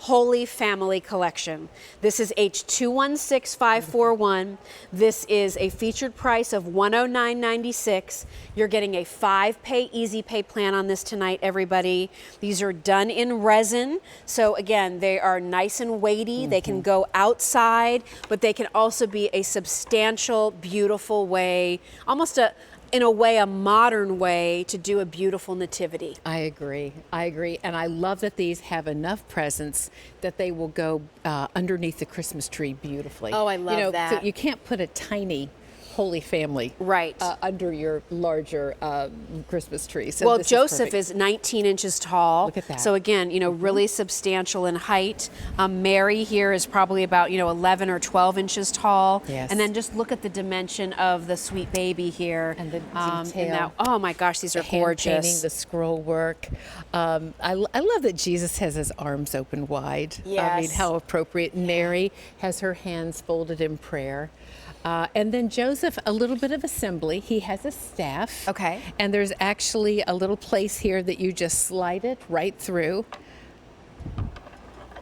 Holy Family Collection. This is H216541. This is a featured price of $109.96. You're getting a 5-pay easy pay plan on this tonight, everybody. These are done in resin. So again, they are nice and weighty. They can go outside, but they can also be a substantial, beautiful way, almost in a way, a modern way to do a beautiful nativity. I agree. And I love that these have enough presents that they will go underneath the Christmas tree beautifully. Oh, I love that. So you can't put a tiny Holy Family under your larger Christmas tree. So well, Joseph is 19 inches tall. Look at that. So again, really substantial in height. Mary here is probably about 11 or 12 inches tall. Yes. And then just look at the dimension of the sweet baby here. And the detail. Oh my gosh, these are gorgeous. Hand painting, the scroll work. I love that Jesus has his arms open wide. Yes. I mean, how appropriate. Mary has her hands folded in prayer. And then Joseph, a little bit of assembly. He has a staff. Okay. And there's actually a little place here that you just slide it right through,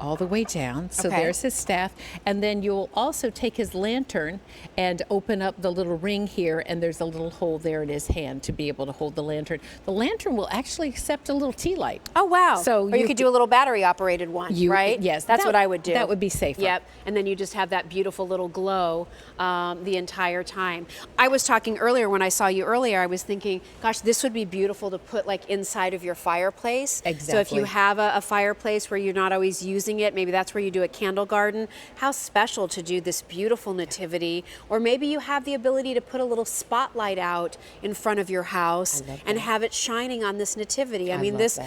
all the way down. So there's his staff. And then you'll also take his lantern and open up the little ring here, and there's a little hole there in his hand to be able to hold the lantern. The lantern will actually accept a little tea light. Oh, wow. So or you could do a little battery-operated one, right? Yes. That's what I would do. That would be safer. Yep. And then you just have that beautiful little glow the entire time. I was talking earlier, when I saw you earlier, I was thinking, gosh, this would be beautiful to put like inside of your fireplace. Exactly. So if you have a fireplace where you're not always using it, maybe that's where you do a candle garden. How special to do this beautiful nativity. Or maybe you have the ability to put a little spotlight out in front of your house and have it shining on this nativity. I mean, this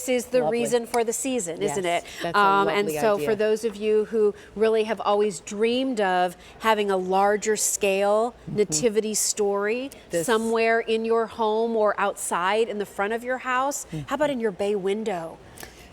is the reason for the season, isn't it? That's a lovely and so idea. for those of you who really have always dreamed of having a larger scale nativity story somewhere in your home or outside in the front of your house, how about in your bay window?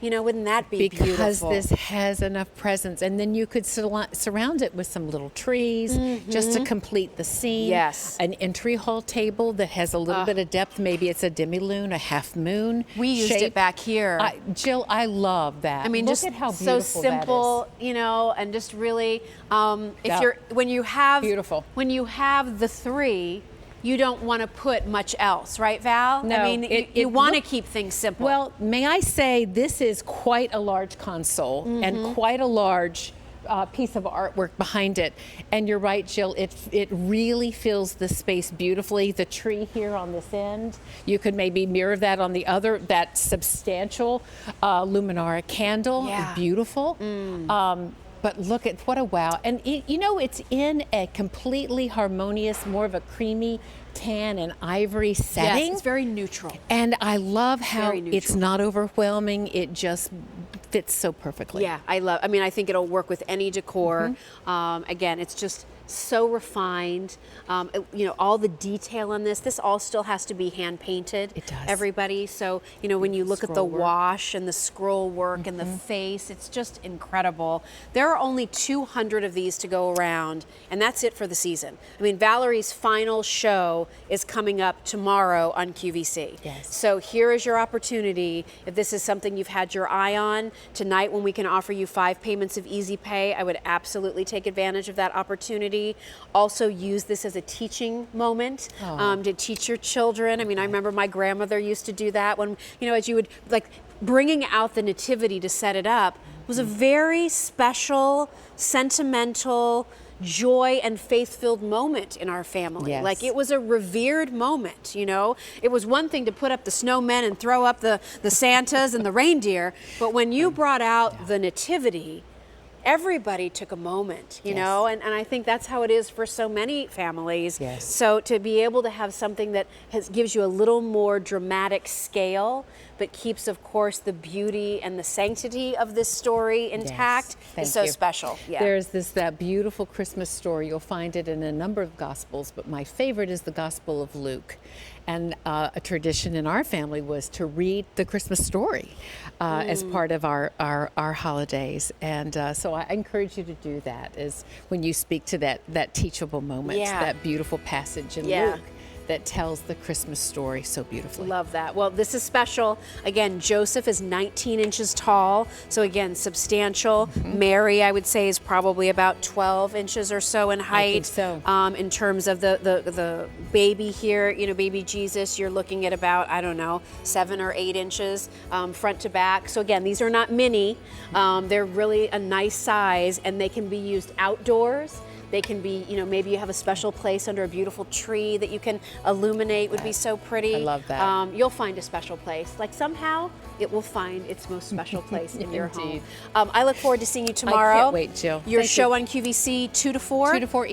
Wouldn't that be beautiful? Because this has enough presence. And then you could surround it with some little trees just to complete the scene. Yes. An entry hall table that has a little bit of depth. Maybe it's a demi-lune, a half moon. We used it back here. Jill, I love that. I mean, Look just at how beautiful so simple, that is. And just really, when you have the three, you don't want to put much else, right, Val? No, I mean, you want to keep things simple. Well, may I say this is quite a large console and quite a large piece of artwork behind it. And you're right, Jill, it really fills the space beautifully. The tree here on this end, you could maybe mirror that on the other, that substantial luminara candle. Yeah. Beautiful. But look at what a wow. And it's in a completely harmonious, more of a creamy tan and ivory setting. Yes, it's very neutral. And I love how it's not overwhelming. It just fits so perfectly. Yeah, I think it'll work with any decor. Again, it's just so refined. All the detail on this all still has to be hand painted. It does. Everybody. So, when you look at the wash and the scroll work and the face, it's just incredible. There are only 200 of these to go around, and that's it for the season. I mean, Valerie's final show is coming up tomorrow on QVC. Yes. So here is your opportunity. If this is something you've had your eye on, tonight when we can offer you 5 payments of easy pay, I would absolutely take advantage of that opportunity. Also use this as a teaching moment to teach your children. I mean, I remember my grandmother used to do that when, as you would, bringing out the nativity to set it up was a very special, sentimental, joy and faith-filled moment in our family. Yes. It was a revered moment, It was one thing to put up the snowmen and throw up the Santas and the reindeer, but when you brought out the nativity, everybody took a moment, you know, and I think that's how it is for so many families. Yes. So to be able to have something that gives you a little more dramatic scale, but keeps, of course, the beauty and the sanctity of this story intact is so special. Yeah. There's that beautiful Christmas story. You'll find it in a number of Gospels, but my favorite is the Gospel of Luke. And a tradition in our family was to read the Christmas story as part of our holidays. And so I encourage you to do that, is when you speak to that teachable moment, that beautiful passage in Luke that tells the Christmas story so beautifully. Love that. Well, this is special. Again, Joseph is 19 inches tall, so again, substantial. Mary, I would say, is probably about 12 inches or so in height. so. In terms of the baby here, baby Jesus, you're looking at about, I don't know, 7 or 8 inches front to back. So again, these are not mini. They're really a nice size, and they can be used outdoors. They can be, maybe you have a special place under a beautiful tree that you can illuminate, would be so pretty. I love that. You'll find a special place. Like somehow it will find its most special place in your home. Indeed. I look forward to seeing you tomorrow. I can't wait, Jill. Your Thank show you. on QVC 2 to 4. 2 to 4